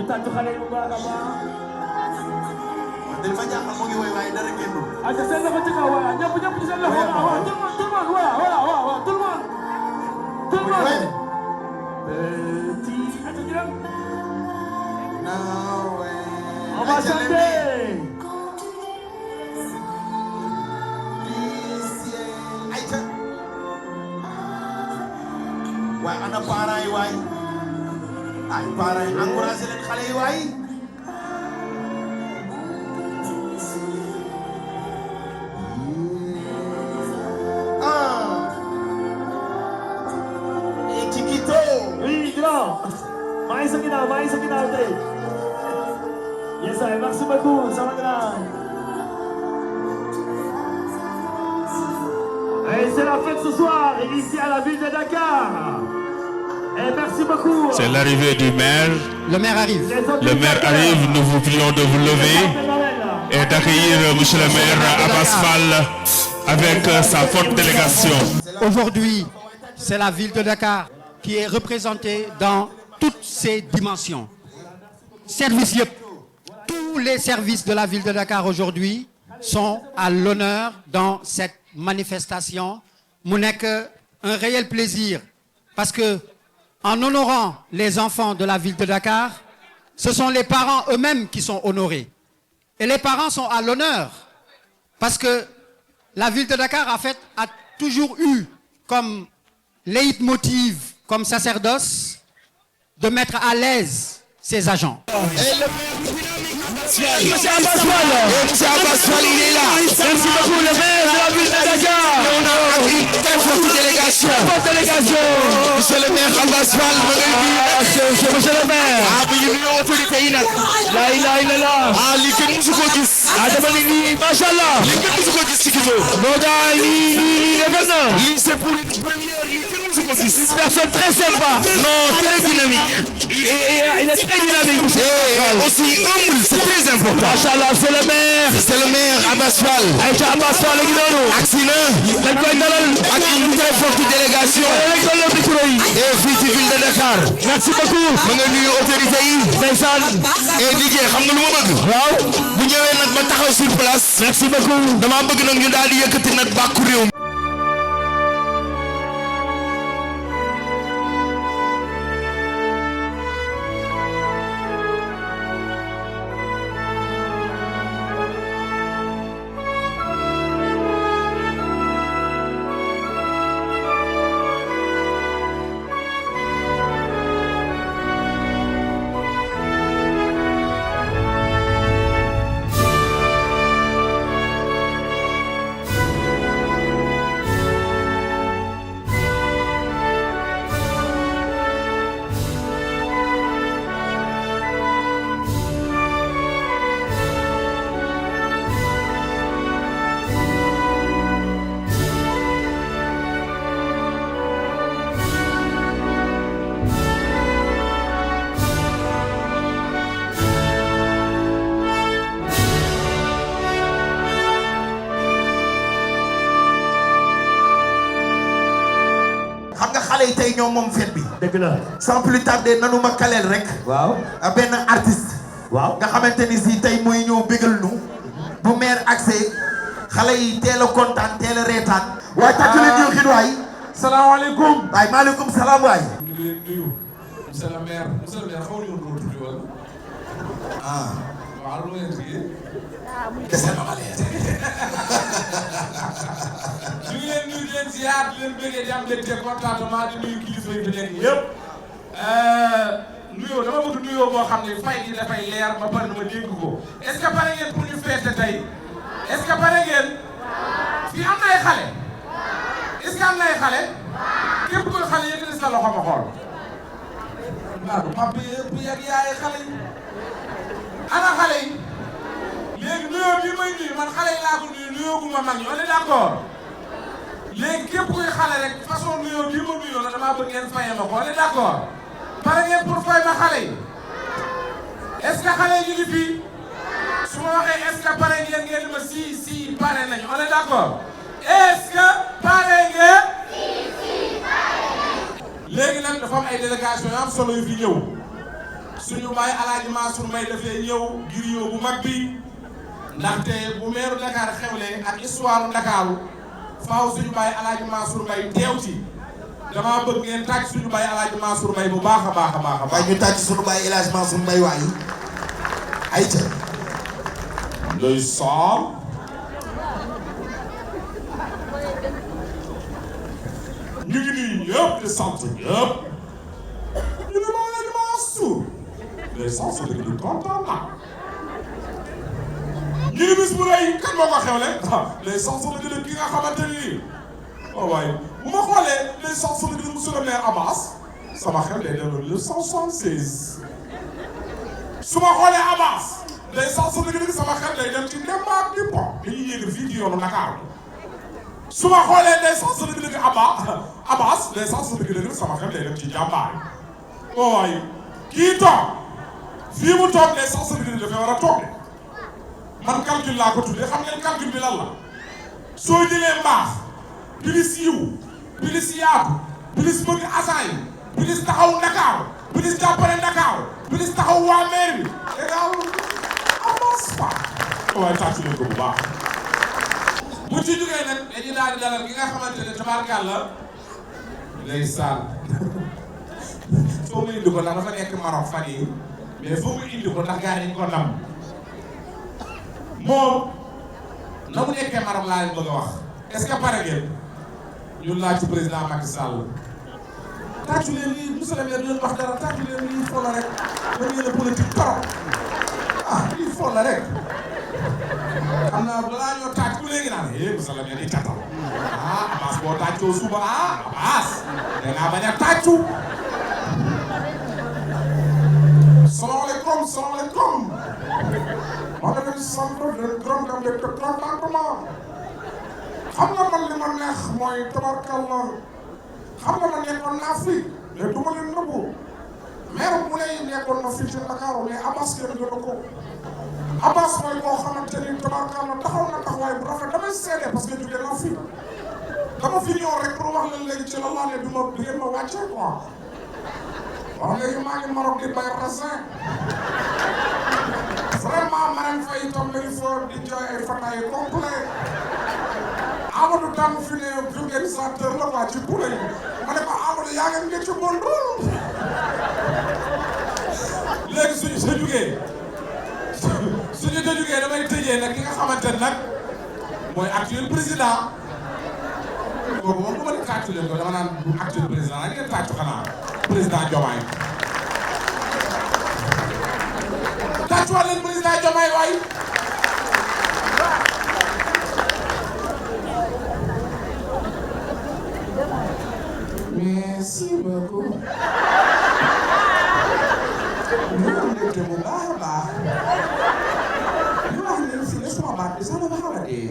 tàccu xale yi bu baax a baax. dafa jaaxal mu ngi woy waaye dara génn. ah te seen loxo ci kaw voilà ñëpp ci seen loxo waaw tout le monde voilà tout le monde. petit attention. On va chanter. waaye ana parents yi waay ay parents yi encouragé leen xale yi waay. Chiquito. Oui, grand. maa ngi sa ginnaaw tey. Yes, merci beaucoup, sama grand. Et c'est la fête ce soir, ici à la ville de Dakar. Et merci beaucoup. C'est l'arrivée du maire. Le maire arrive. Le maire arrive, nous vous prions de vous lever et d'accueillir monsieur le maire Abass Fall avec sa forte délégation. Aujourd'hui, c'est la ville de Dakar qui est représentée dans toutes ses dimensions. Service yëpp. Tous les services de la ville de Dakar aujourd'hui sont à l'honneur dans cette manifestation. Mu nekk un réel plaisir parce que en honorant les enfants de la ville de Dakar, ce sont les parents eux-mêmes qui sont honorés. Et les parents sont à l'honneur parce que la ville de Dakar a toujours eu comme leitmotiv, comme sacerdoce, de mettre à l'aise ses agents. Monsieur Abass Fall, il est là. Merci beaucoup le maire de la ville de Dakar. On a une très forte délégation. Monsieur le maire Abass Fall ma ngay nuyu. Monsieur le maire. bu ñu nuyoo autorité yi nag. La ilaha illallah. Lii kenn musu ko gis. dama ni nii macha allah. Lii kenn musu ko gis ci Kifo. moo tax lii rafet na. Lii c'est pour une première, lii kenn musu ko gis. Une personne très sympa. Non, très dynamique. Et il est très dynamique. Et aussi humble, c'est très important. Machallah, c'est le maire. C'est le maire Abass Fall. Aïcha Abass Fall gi noonu. Agsi na. dañ koy dalal. ak une très forte délégation. Et fii ci ville de Dakar. Merci beaucoup. ma nga nuyu autorité yi. ndeysaan. et DJ xam nga lu ma bëgg. waaw. bu ñëwee nag ba taxaw sur place. Merci beaucoup. dama bëgg nag ñu daal di yëkkati nag bàkku réew mi. xale yi tey ñoom moom fête bi. dëgg la. sans plus tarder nanu ma kaleel rek. waaw. benn artiste. waaw. nga xamante ni si tey mooy ñëw bégal nu. bu maire accès xale yi teel a kontaan teel a reetaan. waaye tàcc leen ñu xin waay. salaamaaleykum. waay maaleykum salaam waay. ñu ngi leen nuyu. monsieur le maire xaw ma woon tuuti wala. waaw lu ngeen tuddee. kese ma ma leen. ñu ngi leen nuyu di leen ziar di leen bëggee di am mbégte contentement di nuyu kilifa yi fi nekk yëpp. nuyoo dama bëgg nuyoo boo xam ne fay gi dafay leer ba pare dama dégg ko. est-ce que pare ngeen pour ñu feete tey. est-ce que pare ngeen. fii am na ay xale. est-ce que am na ay xale. képp kuy xale yëkkati sa loxo ma xool. waaw papa yëpp yàgg yaay xale yi. ana xale yi. léegi nuyoo bii may nuyu man xale yi laa ko nuyu nuyoo gu ma mag ñi on est d'accord. léegi képp kuy xale rek façon nuyoo bii ma nuyoo la damaa bëgg ngeen fayee ma ko on est d'accord. pare ngeen pour fay ma xale yi. est-ce que xale yi ñu ngi fii. su ma waxee est-ce que pare ngeen ngeen di ma si pare nañu on est d'accord. est-ce que pare ngeen. si pare nañu. léegi nag dafa am ay délégation yu am solo yu fi ñëw. suñu baay Alaaji Mansour Mbaye dafay ñëw griot bu mag bi ndaxte bu meeru Dakar xewle ak histoire Dakaru faaw suñu baay Alaaji Mansour Mbaye teew ci dama bëgg ngeen tàcc suñu baay Alaaji Mansour Mbaye bu baax a baax a baax a baax. waaye ñu tàcc suñu baay El Hadj Mansour Mbaye waaye ayca. ndeysaan ñu ngi nii ñëpp di sant ñëpp ñu ne maa ngi Mansour ndeysaan sa dëgg di kontaan na ñu ngi bis bu rëy kan moo ko xewle ndeysaan sa dëgg ki nga xamante ni oh waaye bu ma xoolee ndeysaan sa dëgg monsieur le maire Abbas sama xel day dellu 1976 su ma xoolee Abbas ndeysaan sa dëgg sama xel day dem ci Demba ak Dippo dañuy yéeg fii ci yoonu Dakar su ma xoolee ndeysaan sa dëgg Abbas ndeysaan sa dëgg sama xel day dem ci jàmbaar oh waaye kii toog fii mu toog ndeysaan sa dëgg dafay war a toog man calcul laa ko tuddee xam ngeen calcul bi lan la soo jëlee mbaax bilis yiw bilis yaatu bilis bëgg asaay bilis taxaw Dakar bilis jàppale Dakar bilis taxaw waa maire bi égal Abbas Fall waaye tàcc leen ko bu baax bu ci jógee nag dañuy daal di dalal ki nga xamante ne tabaarkàlla ndeysaan foo mu indi ko ndax dafa nekk Maroc fan yi mais foo mu indi ko ndax gars yi ko nam moom na mu nekkee Maroc laa leen bëgg a wax est-ce que pare ngeen ñun laaj ci président Macky Sall tàccu leen lii monsieur le maire di leen wax dara tàccu leen lii fo la rek da ngeen a politique trop ah lii fo la rek xam naa balaa ñoo tàcc ku léegi naan monsieur le maire di tatal ah Abbas boo tàccoo suba ah Abbas da ngaa bañ a tàccu salaamaaleykum salaamaaleykum maa ngi leen di sant leen gërëm dem leen te contentement xam nga man li ma neex mooy tabarkalla xam nga ma nekkoon naa fi mais du ma leen nëbbu maire mu ne nekkoon na fii ci Dakar mais Abbas kenn gënu ko Abbas mooy koo xamante ni tabarkalla taxaw na taxawaay bu rafet damay seede parce que jóge naa fi dama fi ñëw rek pour wax leen léegi ci la laa ne du ngeen ma wàccee quoi wax léegi maa ngi Maroc di bay raisin vraiment Marème Faye itam lañu fa di jaay ay fataay complet Amadou Dame fi ne organisateur la quoi ci boule yi ma ne ko Amadou yaa ngeen ngeen ci bon rôle léegi suñu sa jugee damay tëjee nag ki nga xamante ne nag mooy actuel président kooku moom du ma di tàccu leen ko dama naan du actuel président nag ngeen tàccu xanaa président Diomaye tàccuwaat leen président Diomaye waay merci beaucoup ñu am mbégte bu baax a baax ñu wax ne si ne sama baat bi sax dafa xaw a dee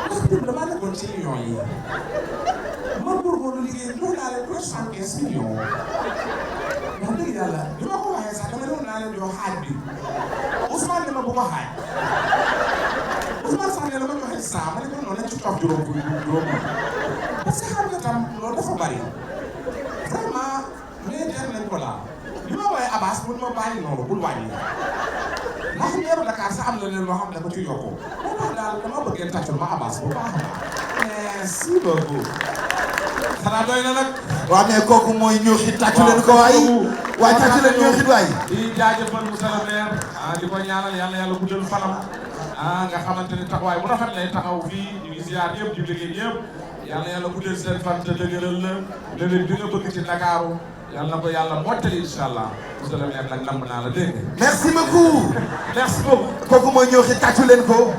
ndax démb damaa nekkoon ci millions yi man góorgóorlu liggéey jox naa leen 75 millions wax dëgg yàlla li ma ko waxee sax dama doon naa leen jox xaaj bi Ousmane ne ma bu ko xaaj Ousmane sax ne la ma joxe 100 ma ne ko noonu lañ ci toog juróom parce que xam nga tam loolu dafa bari vraiment mais dem nañ ko daal li ma woowee Abbas bul ma bàyyi noonu bul wàññi ndax ñeeru Dakar sax am na leen loo xam ne dafa ci yokku moo tax daal dama bëggee tàccul ma Abbas bu baax a baax merci beaucoup xanaa doy na nag waaw mais kooku mooy ñooxit tàccu leen ko waay waaye tàccu leen ñooxit waay di jaajëfal monsieur le maire di ko ñaanal yàlla guddal fanam nga xamante ni taxawaay bu rafet lay taxaw fii ñu ngi ziar yëpp di liggéey yëpp yàlla guddal seen fan te dëgëral la léeg-léeg bi nga bëgg ci Ndakaaru yàlla na ko yàlla mottali incha allah monsieur le maire nag lamb naa la dégg nga. merci beaucoup. merci beaucoup. kooku mooy ñooxit tàccu leen ko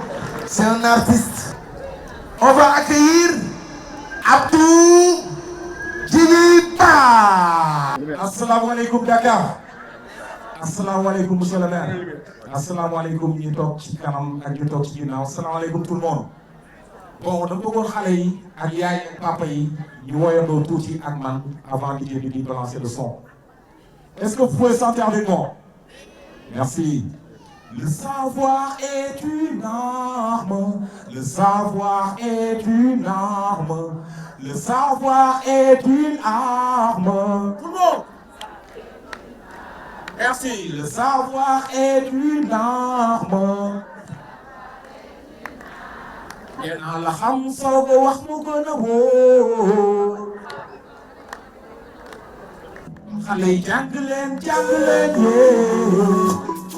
c'est un artiste. on va accueillir Abdou Djibi Ba. asalaamaaleykum Dakar asalaamaaleykum monsieur le maire asalaamaaleykum ñi toog ci kanam ak ñi toog ci ginnaaw asalaamaaleykum tout le monde bon dama bëggoon xale yi ak yaay ak papa yi ñu woyandoo tuuti ak man avant DJ bi di balancer le son est-ce que vous pouvez chanter avec moi merci. Le savoir est une arme, le savoir est une arme, le savoir est une arme. Tout le monde. Merci. Le savoir est une arme. ngeen naa la xam soo ko wax mu gën a wóor. xale yi jàng leen yee.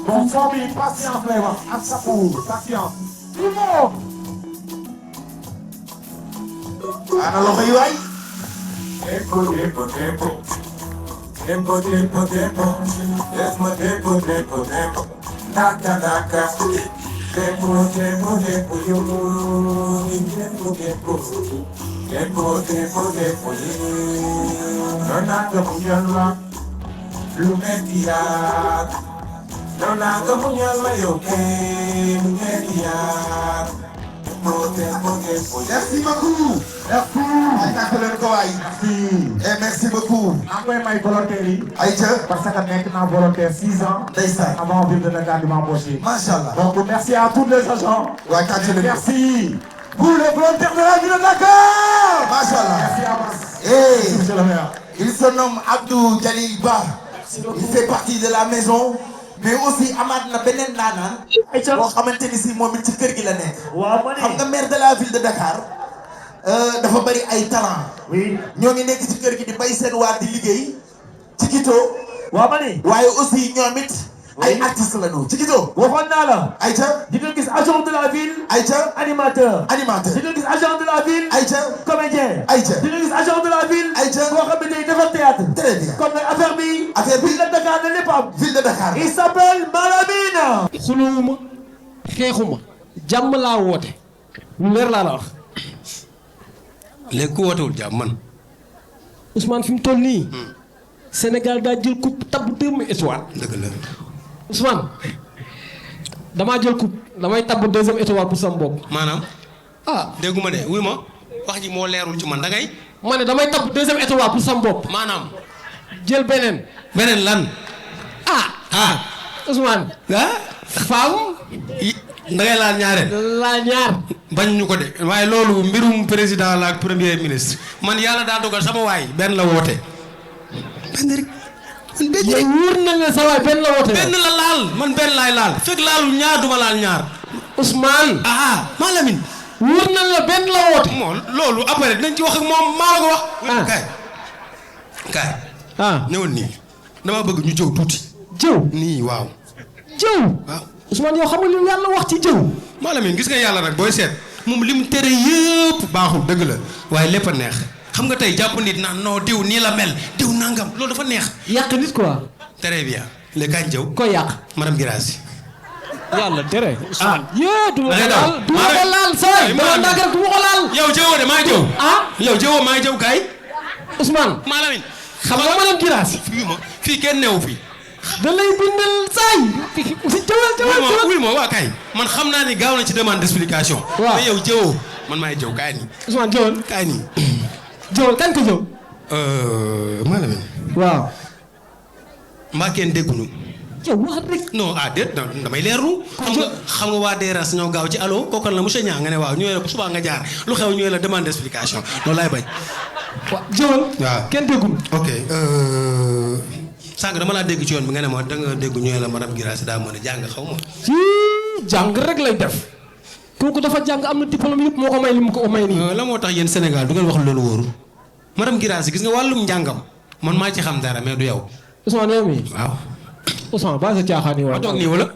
bon famille patience lay wax ak sapour patience. tout le monde. ana loxo yi waay. Tempo, tempo, tempo. Tempo, tempo, tempo. Tempo, tempo, tempo. Naka, naka. Tempo, tempo, tempo, yo. Tempo, tempo. Tempo, tempo, tempo, yo. Naka, munyala. Lumetia. Naka, munyala, yo. Lumetia. Merci beaucoup. Merci. ay tàkk leen ko waay. Merci. et merci beaucoup. maa ngi koy may volontaire yi. Aïcha. parce que nekk naa volontaire 6 ans. ndeysaan. avant ville de Dakar di m'embaucher. macha allah. Donc merci à tous les agents. waay tàkk leen ko. Merci pour les volontaires de la ville de Dakar. macha allah. Merci Abbas. et Monsieur le maire. il se nomme Abdou Jalil Ba. il fait partie de la maison. mais aussi amaat na beneen daanaan. Aïcha. boo xamante ni si moom it ci kër gi la nekk. waaw ma xam ne. nga maire de la ville de Dakar. dafa bari ay talent. oui. ñoo ngi nekk ci kër gi di bay seen waar di liggéey. ci Kito. waaw ma ne. waaye aussi ñoom it. ay artistes lañu ci Kito. waxoon naa la. Aïcha. di nga gis agent de la ville. Aïcha. animateur. animateur. di nga gis agent de la ville. Aïcha. comédien. Aïcha. di nga gis agent de la ville. Aïcha. boo xam ne day defar théâtre. très bien. comme nag affaire bi. affaire bi ville de Dakar na lépp am. ville de Dakar. il s'appelle Malamine. xulóowuma xeexuma jàmm laa woote lu leer laa la wax léegi ku wootewul jàmm man Ousmane fi mu toll nii Sénégal daa jël coupe tabb 2 étoiles. dëgg la Ousmane damaa jël coupe damay tabb 2e étoile pour sama bopp. maanaam ah dégguma de wuy ma wax ji moo leerul ci man da ngay ma ne damay tabb 2e étoile pour sama bopp. maanaam jël beneen. beneen lan ah Ousmane. faaw. da ngay laal ñaareel laa ñaar. bañ ñu ko de waaye loolu mbirum président la ak premier ministre man yàlla daa dogal sama waay benn la woote benn rek yow wóor na nga sa waay benn la woote. benn la laal man benn laay laal fekk laalul ñaar duma laal ñaar Ousmane. Malamine wóor na la benn la woote. moo loolu après dinañ ci wax ak moom maa la ko wax kaay ñëwal nii dama bëgg ñu jëw tuuti jëw nii waaw waaw Ousmane yow xam nga li yàlla wax ci jëw. Malamine gis nga yàlla nag booy seet moom li mu tere yëpp baaxul dëgg la waaye lépp a neex xam nga tey jàpp nit naan non diw nii la mel diw nangam loolu dafa neex. yàq nit quoi. très bien léegi kañ jëw. koy yàq. madame Guirassy. yàlla tere. Ousmane yee du ma ko da ngay laal du ma ko laal saa yi. dama nag rek du ma ko laal. yow jëwoo de maa jëw. yow jëwoo maa jëw kaay. Ousmane. Malamine. xam nga madame Guirassy. fii kenn newu fi. da lay bindal saa yi. jëwal wuy ma waa kaay man xam naa ni gaaw na ci demande d'explication. waaw mais yow jëwoo man maay jëw kaay nii. Ousmane jëwal kaay nii. jëwal kañ ko jëw. Malamine. waaw. mbaa kenn dégguñu. yow wax rek. non déet damay leerlu. xam nga waa DRS ñoo gaaw ci allo kooku la monsieur Niang nga ne waaw ñëwee la bu subaa nga jaar lu xew ñëwee la demande d'explication loolu laay bañ. waaw jëwal. waaw kenn déggul. ok sànq dama laa dégg ci yoon bi nga ne ma da nga dégg ñëwee la madame Guirassy daa mën a jàng xaw ma. jàng rek lay def. kooku dafa jàng am na diplôme yëpp moo ko may li mu ko may nii. la moo tax yéen Sénégal du ngeen wax loolu wóoru madame Guirassy gis nga wàllum njàngam man maa ci xam dara mais du yow. Ousmane yow mii. waaw. Ousmane ba sa caaxaan yi ma toog nii wala.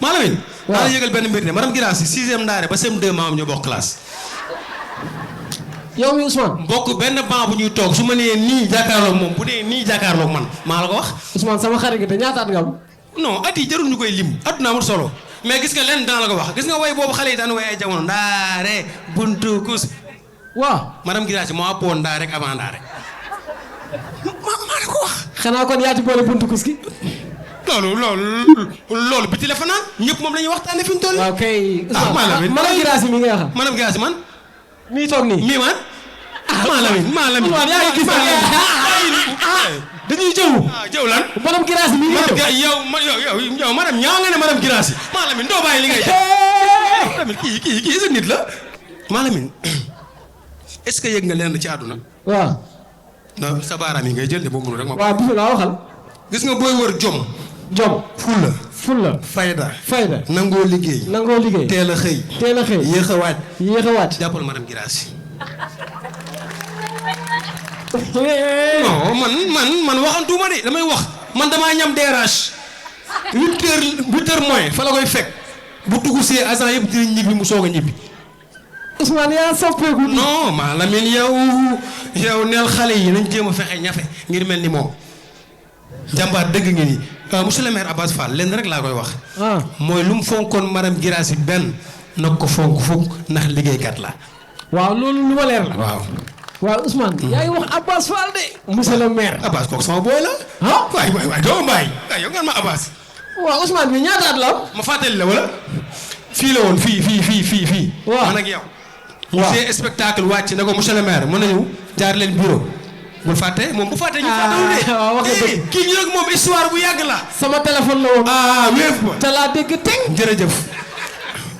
Malamine. waaw daa la yëgal benn mbir de madame Guirassy 6e ndaare ba CM2 maam ñoo bokk classe. yow mi Ousmane. bokk benn banc bu ñuy toog su ma nee nii jàkkaarloog moom bu nee nii jàkkaarloog man maa la ko wax. Ousmane sama xarit gi te ñaata at nga am. non at yi jarul ñu koy lim adduna amul solo mais gis nga lenn dana la ko wax gis nga way boobu xale yi daan way ay jamono ndaare buntu kus. waaw. madame Guirassy moo appoon ndaa rek avant ndaa rek maa la ko wax. xanaa kon yaa ci boole buntu kus gi. loolu biti la fa naan ñëpp moom la ñuy waxtaanee fi mu toll. waaw kay. Malamine madame Guirassy mi ngay wax. madame Guirassy man. mii toog nii. mii man. Malamine. Ousmane yaa ngi gis dañuy jëw. jëw lan. madame Guirassy mi ngay jëw. yow madame ñaa nga ne madame Guirassy. Malamine doo bàyyi li ngay def. Malamine kii sa nit la. Malamine est-ce que yëg nga leen ci àdduna. waaw. non sa baaraam yi ngay jël de boobu rek ma. waaw bisimilah waxal. gis nga booy wër jom jom fulla fulla fayda fayda nangoo liggéey nangoo liggéey teel a xëy teel a xëy yéex a wàcc yéex a wàcc jàppal madame Guirassy non man waxantuma de damay wax man damaa ñam DRH 8 heures moins fa la koy fekk bu dugg see agent yëpp dinañ ñibbi mu soog a ñibbi. Ousmane yaa soppeeku. non maa Lamine yow neel xale yi nañ jéem a fexe ñafe ngir mel ni moom jàmbaar dëgg ngi nii monsieur le maire Abass Fall lenn rek laa koy wax. mooy lu mu fonkoon madame Guirassy benn nag ko fonk fukk ndax liggéeykat la. waaw loolu lu ma leer la. waaw Ousmane. yaa ngi wax Abass Fall de. monsieur le maire. Abass kooku sama booy la. ah waay doo mbaay waay yow nga ma Abass. waaw Ousmane bi ñaata at la. ma fàttali la wala. fii la woon fii. waaw man ak yow. ñu see spectacle wàcc ne ko monsieur le maire mën nañu jaar leen bureau. bul fàtte moom bu fàtte ñu fàttewul de. waaw wax nga dëgg kii ñu nag moom histoire bu yàgg la. sama téléphone la woon. wéef ma. te laa dégg teg. jërëjëf.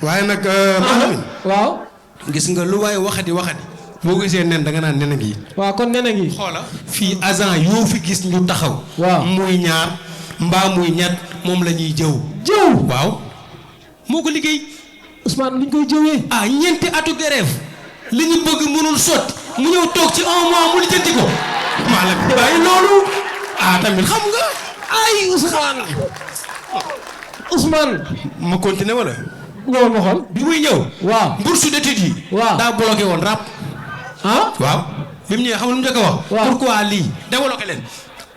waaye nag. maanaam. waaw. gis nga lu waaye waxati boo gisee nen da nga naan nen a ngi. waaw kon nen a ngi. xoola fii agent yoo fi gis ñu taxaw. waaw muy ñaar mbaa muy ñett moom la ñuy jëw. jëw waaw. moo ko liggéey. Ousmane luñ koy jëwee. ñeenti atu grève li ñu bëgg mënul sotti mu ñëw toog ci 1 mois mu lijjanti ko. maa la bàyyi loolu. tamit xam nga. Ousmane. ma continuer wala. ñëwal ma xool. bi muy ñëw. waaw bourse d'études yi. waaw daa bloqué woon rap. waaw. bi mu ñëwee xam nga lu mu njëkk a wax. waaw pourquoi lii débloqué leen.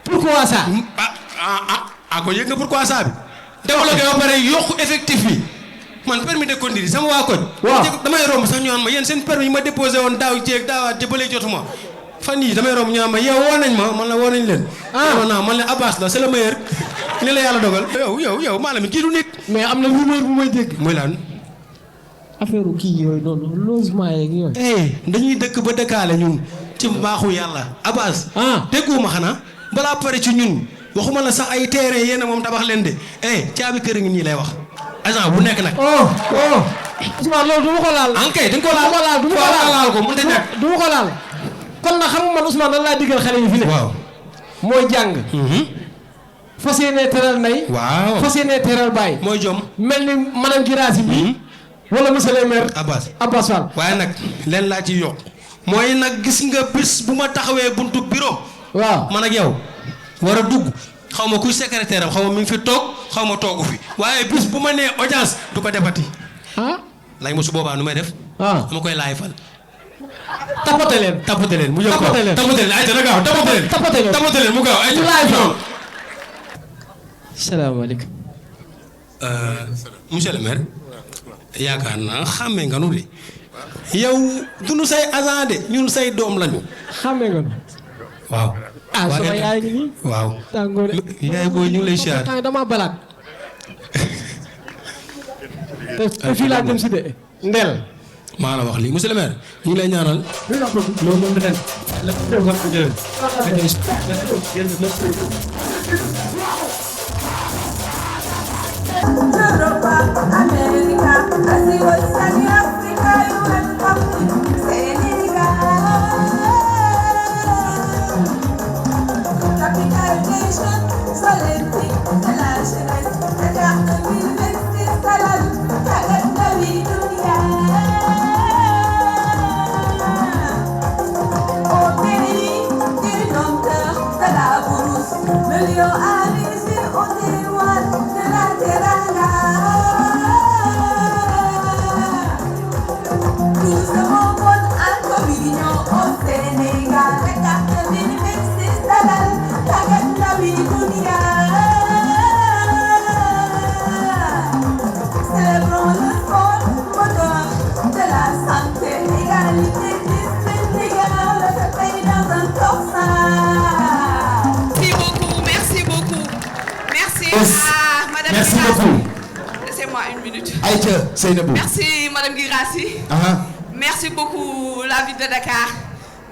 pourquoi ça. ko yëg nga pourquoi ça bi. débloqué ba pare yokku effectif bi. man permis de conduire sama waa koñ. waaw damay romb sax ñu naan ma yéen seen permis yi ma déposé woon daaw jéeg daawaat jëbalee jotuma fan yii damay romb ñu naan ma yow woo nañ ma man la woo nañ leen. man la Abass la c'est le meilleur. ni la yàlla dogal. yow maanaam kii du nit. mais am na rumeur bu may dégg. muy lan. affaire kii yooyu noonu logement yeeg yooyu. dañuy dëkk ba dëkkaale ñun ci mbaaxu yàlla Abass. dégguwuma xanaa balaa pare ci ñun waxuma la sax ay terrain yéen moom tabax leen de caabi kër ngi nii lay wax. agent bu nekk nag. Ousmane loolu du ma ko laal. ankay dañ ko laal du ma ko laal ko mënut a ñàkk. du ma ko laal. kon nag xam nga man Ousmane lan laa diggal xale yi fi ne. waaw mooy jàng. fas yéenee teral ndey. waaw fas yéenee teral baay. mooy jom. mel ni madame Guirassy bi. wala monsieur le maire. Abass Fall. waaye nag leen laa ci yokk. mooy nag gis nga bis bu ma taxawee buntu bureau. waaw man ak yow war a dugg. xaw ma kuy secrétaire am xaw ma mi ngi fi toog xaw ma toogu fi waaye bis bu ma nee audience du ko defati. lay ma su boobaa nu may def. dama koy laay fal. tapote leen mu jóg ko tapote leen ayca na gaaw tapote leen mu gaaw ayca laay fal. salaamaaleykum. monsieur le maire. yaakaar naa xàmmee nga nu de. yow du nu say agent de ñun say doom lañu. xàmmee nga nu. waaw. sama yaay ngi nii. waaw. tàngoor yaay booy ñu ngi lay siyaar. dama balaat. te fii laa dem si de. Ndel. maa la wax lii monsieur le maire ñu ngi lay ñaanal. loolu moom la Merci beaucoup. Laissez-moi une minute. Aïcha Seynabou. Merci Madame Guirassy. Merci beaucoup la ville de Dakar.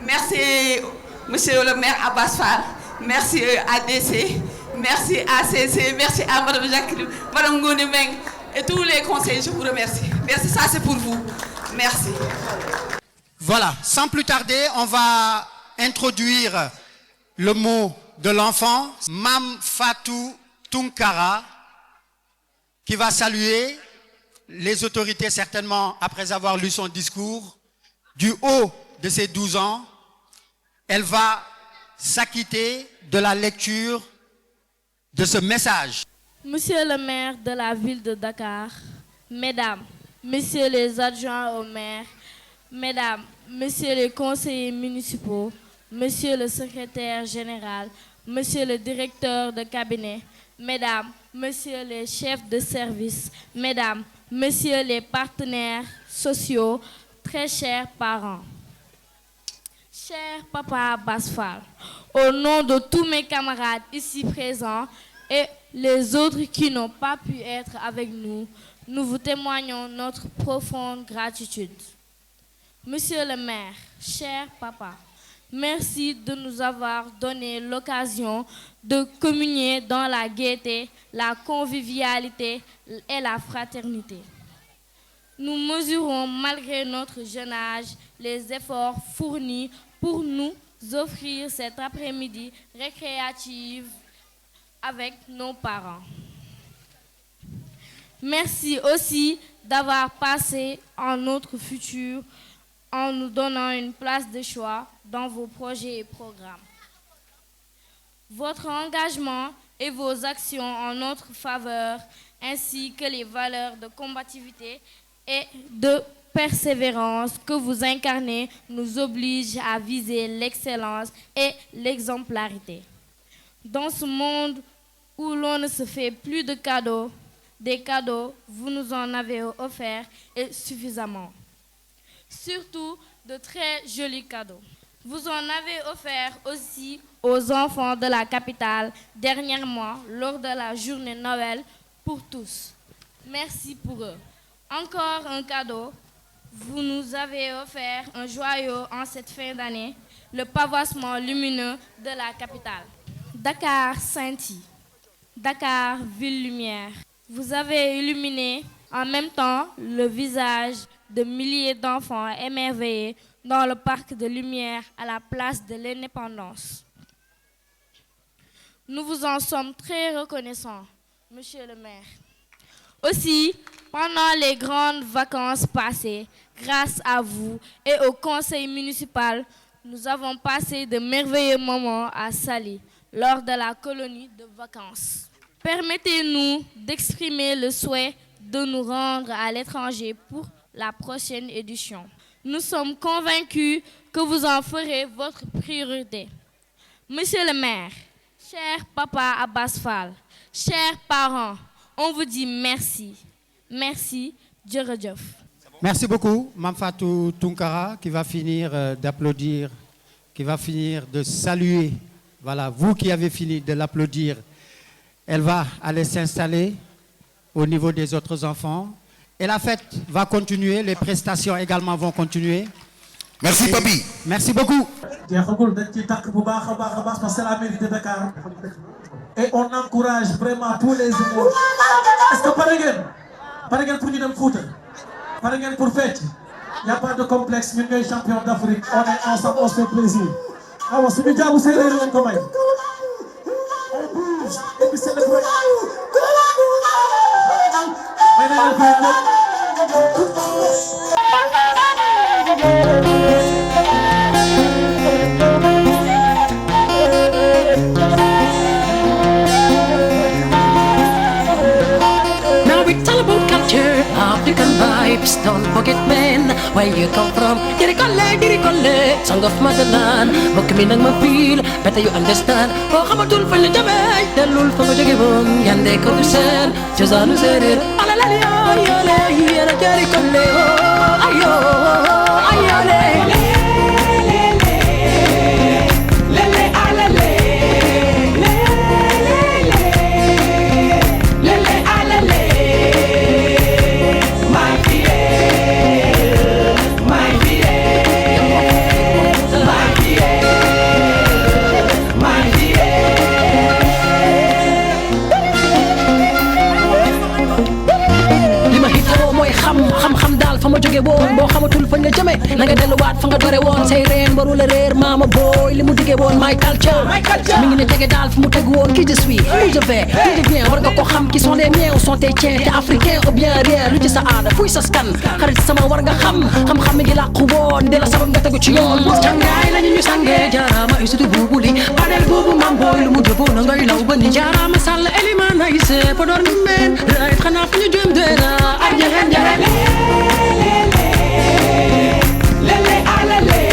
Merci Monsieur le maire Abass Fall. Merci ADC. Merci ACC. Merci à Madame Jacqueline, Madame Ngoné Meng et tous les conseillers. Je vous remercie. Merci, ça c'est pour vous. Merci. Voilà, sans plus tarder, on va introduire le mot de l'enfant, Mam Fatou Tunkara, qui va saluer les autorités certainement après avoir lu son discours. Du haut de ses 12 ans, elle va s'acquitter de la lecture de ce message. Monsieur le maire de la ville de Dakar, mesdames, messieurs les adjoints au maire, mesdames, messieurs les conseillers municipaux, monsieur le secrétaire général, monsieur le directeur de cabinet, mesdames, messieurs les chefs de service, mesdames, messieurs les partenaires sociaux, très chers parents. Cher papa Abass Fall, au nom de tous mes camarades ici présents et les autres qui n'ont pas pu être avec nous, nous vous témoignons notre profonde gratitude. Monsieur le maire, cher papa, merci de nous avoir donné l'occasion de communier dans la gaieté, la convivialité et la fraternité. Nous mesurons malgré notre jeune âge les efforts fournis pour nous offrir cet après-midi récréatif avec nos parents. Merci aussi d'avoir passé en notre futur en nous donnant une place de choix dans vos projets et programmes. Votre engagement et vos actions en notre faveur, ainsi que les valeurs de combativité et de persévérance que vous incarnez, nous obligent à viser l'excellence et l'exemplarité. Dans ce monde où l'on ne se fait plus de cadeaux, des cadeaux, vous nous en avez offert et suffisamment. Surtout de très jolis cadeaux. Vous en avez offert aussi aux enfants de la capitale dernièrement lors de la journée Noël pour tous. Merci pour eux. Encore un cadeau, vous nous avez offert un joyau en cette fin d'année, le pavoisement lumineux de la capitale. Dakar scintille, Dakar ville lumière. Vous avez illuminé en même temps le visage de milliers d'enfants émerveillés dans le parc de lumière à la place de l'indépendance. Nous vous en sommes très reconnaissants, monsieur le maire. Aussi, pendant les grandes vacances passées, grâce à vous et au conseil municipal, nous avons passé de merveilleux moments à Saly lors de la colonie de vacances. Permettez-nous d'exprimer le souhait de nous rendre à l'étranger pour la prochaine édition. Nous sommes convaincus que vous en ferez votre priorité. Monsieur le maire, cher papa Abass Fall, chers parents, on vous dit merci. Merci, jërëjëf. Merci beaucoup, Mame Fatou Tunkara, qui va finir d'applaudir, qui va finir de saluer. Voilà, vous qui avez fini de l'applaudir, elle va aller s'installer au niveau des autres enfants. Et la fête va continuer, les prestations également vont continuer. Merci, Papi. Merci beaucoup. C'est la mairie de Dakar. Et on encourage vraiment tous les émois. Est-ce que par exemple pour nous dem Fouta, par exemple pour fête, il n'y a pas de complexe, nous sommes champions d'Afrique, on est ensemble, on se fait plaisir. Alors, si nous avons ces règles, on bouge, et puis c'est le point. African vibes, don't forget men, where you come from. Dirikole, song of motherland. Bok mi nang ma-feel, better you understand. Oh, khamatul fal jamay, dalul fa jagibon, yande ko sen, jazanu serir. Alalali ayole, yara dirikole, ayo, ayole. nga jóge woon boo xamatul fañ la jëme na nga delluwaat fa nga dore woon say reen baru la réer maama booy li mu diggee woon my culture mi ngi ne tege daal fi mu teg woon qui je suis où je vais d'où je viens war nga ko xam qui sont les miens ou sont tes tiens te africain ou bien rien lu ci sa aada fuy sa skan xarit sama war nga xam-xam mi ngi làqu woon de la sabab nga tegu ci yoon cangaay lañu ñu sangee jaaraama isutu buubu li panel boobu mam booy lu mu jëboo na ngay law ba ni jaaraama sàll eliman ay se podor mi meen rait xanaa fu ñu jëm deena ay njexeen njexeen lele alale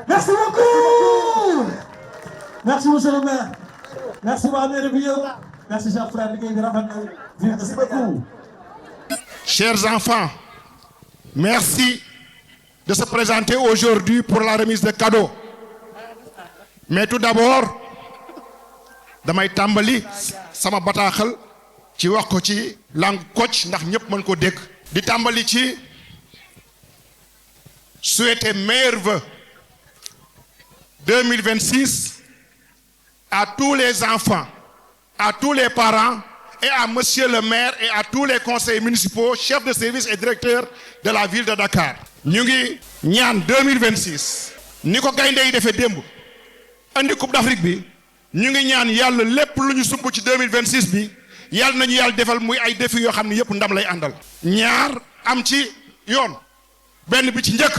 Merci beaucoup. Merci monsieur le maire. Merci ma mère Bio. Merci Jean-François Merci beaucoup. Chers enfants, merci de se présenter aujourd'hui pour la remise de cadeaux. Mais tout d'abord, damay tàmbali sama bataaxal ci wax ko ci langue Kocc ndax ñëpp mën ko dégg. Di tàmbali ci souhaiter meilleurs vœux 2026 à tous les enfants, à tous les parents et à monsieur le maire et à tous les conseillers municipaux, chefs de service et directeurs de la ville de Dakar. Ñu ngi ñaan 2026 ni ko gaynde yi defee démb andi coupe d'Afrique bi ñu ngi ñaan yàlla lépp lu ñu sumb ci 2026 bi yàlla nañu yàlla defal muy ay défis yoo xam ne yëpp ndam lay àndal. ñaar am ci yoon benn bi ci njëkk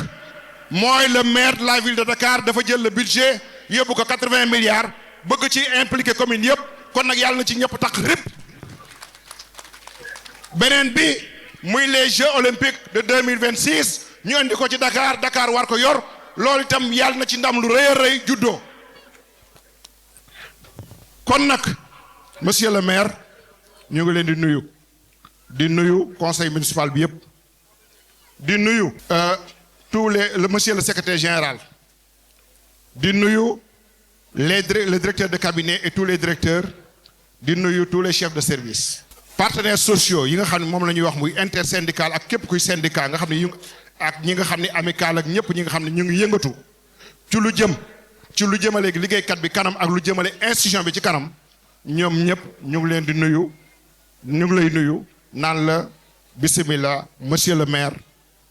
mooy le maire de la ville de Dakar dafa jël le budget yóbbu ko 80 milliards bëgg ci impliqué commune yëpp kon nag yàlla na ci ñëpp tax rip. beneen bi muy les Jeux olympiques de 2026 ñu andi ko ci Dakar Dakar war ko yor loolu itam yàlla na ci ndam lu rëy a rëy juddoo. kon nag monsieur le maire ñu ngi leen di nuyu conseil municipal bi yëpp di nuyu tous le monsieur le secrétaire général di nuyu le directeur de cabinet et tous les directeurs di nuyu tous les chefs de service. partenaires sociaux yi nga xam ne moom la ñuy wax muy intersyndical ak képp kuy syndicat nga xam ne ak ñi nga xam ne amical ak ñëpp ñi nga xam ne ñu ngi yëngatu ci lu jëmale liggéeykat bi kanam ak lu jëmale institution bi ci kanam ñoom ñëpp ñu ngi leen di nuyu ñu ngi lay nuyu naan la bismillah monsieur le maire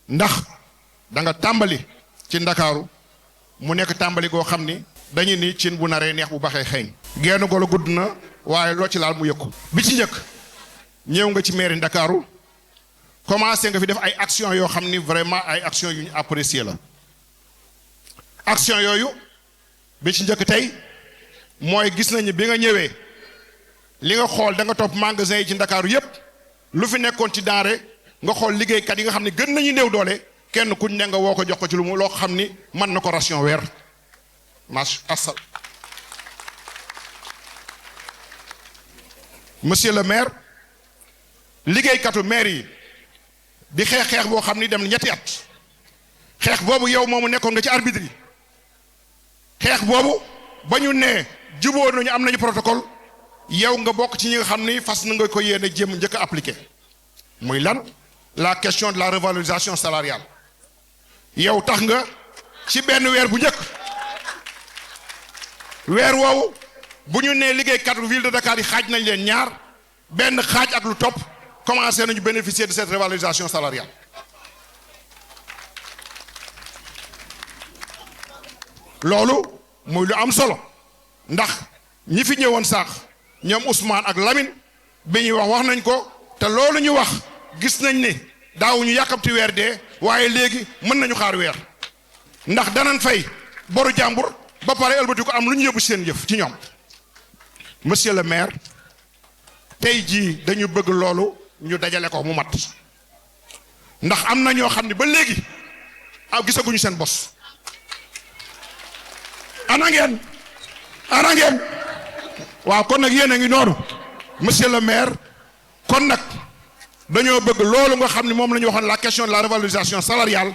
ndax da nga tàmbali ci Ndakaaru mu nekk tàmbali goo xam ni dañu ni cin bu naree neex bu baxee xeeñ genn golo gudd na waaye loo ci laal mu yëkku bi ci njëkk ñëw nga ci mairie Ndakaaru commencé nga fi def ay action yoo xam ni vraiment ay action yu ñu apprécier la action yooyu bi ci njëkk tey mooy gis nañu bi nga ñëwee li nga xool da nga topp magasin yi ci Ndakaaru yépp lu fi nekkoon ci denrée nga xool liggéeykat yi nga xam ne gën nañu néew doole kenn kuñ ne nga woo ko jox ko ci lu mu loo xam ni mën na ko ration weer asal monsieur le maire liggéeykatu maire yi di xeex boo xam ni dem na ñetti at xeex boobu yow moomu nekkoon nga ci arbitre yi xeex boobu ba ñu nee jubóo nañu am nañu protocole yow nga bokk ci ñi nga xam ni fas na nga ko yéene jéem njëkk a appliqué muy lan la question de la revalorisation salariale yow tax nga ci benn weer bu njëkk weer woowu bu ñu nee liggéeykatu ville de Dakar yi xaaj nañ leen ñaar benn xaaj ak lu topp commencé nañu bénéficier de cette revalorisation salariale loolu muy lu am solo ndax ñi fi ñëwoon saax ñoom Ousmane ak Lamine bi ñuy wax nañ ko te loolu ñu wax gis nañ ne daawuñu yàkkamti weer dee waaye léegi mën nañu xaar weer ndax danañ fay boru jàmbur ba pare ëlbati ko am lu ñu yóbbu seen jëf ci ñoom monsieur le maire tey jii dañu bëgg loolu ñu dajale ko mu mat ndax am na ñoo xam ne ba léegi gisaguñu seen bos ana ngeen waaw kon nag yéen a ngi noonu monsieur le maire kon nag dañoo bëgg loolu nga xam ne moom la ñu waxoon la question de la revalorisation salariale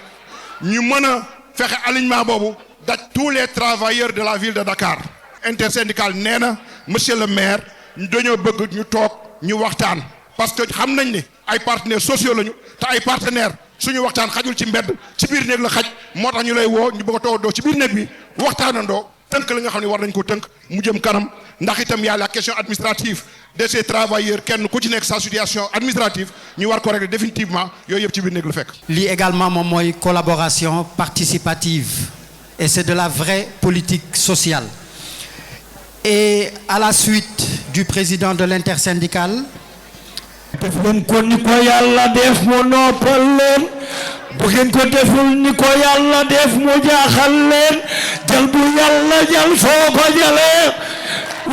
ñu mën a fexe alignement boobu daj tous les travailleurs de la ville de Dakar. Intersyndical nee na monsieur le maire dañoo bëgg ñu toog ñu waxtaan parce que xam nañ ne ay partenaires sociaux lañu te ay partenaires suñu waxtaan xajul ci mbedd ci biir néeg la xaj moo tax ñu lay woo ñu bëgg a toogandoo ci biir néeg bi waxtaanandoo tënk la nga xam ne war nañ ko tënk mu jëm kanam ndax itam y a la question administrative de ces travailleurs kenn ku ci nekk sa situation administrative ñu war ko régler définitivement yooyu yëpp ci biir néeg la fekk. lii également moom mooy collaboration participative et c'est de la vraie politique sociale. Et à la suite du président de l'intersyndicale. def leen ko ni ko yàlla def mu noppal leen bu ngeen ko deful ni ko yàlla def mu jaaxal leen jël bu yàlla jël foo ko jëlee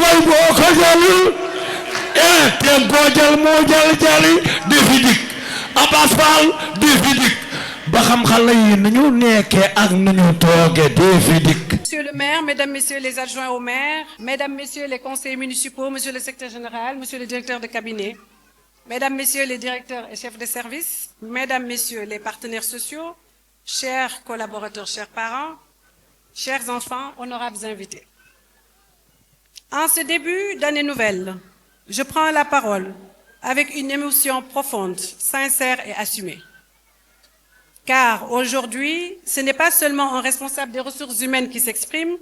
way boo ko jëlul teem koo jël mu jëli di fi dik Abass Fall di fi dik ba xam xale yi nañu nekkee ak nañu tooge di fi dik. Monsieur le maire, mesdames, messieurs les adjoints au maire, mesdames, messieurs les conseillers municipaux, monsieur le secrétaire général, monsieur le directeur de cabinet, mesdames, messieurs les directeurs et chefs de service, mesdames, messieurs les partenaires sociaux, chers collaborateurs, chers parents, chers enfants, honorables invités. En ce début d'année nouvelle, je prends la parole avec une émotion profonde, sincère et assumée. Car aujourd'hui, ce n'est pas seulement un responsable des ressources humaines qui s'exprime,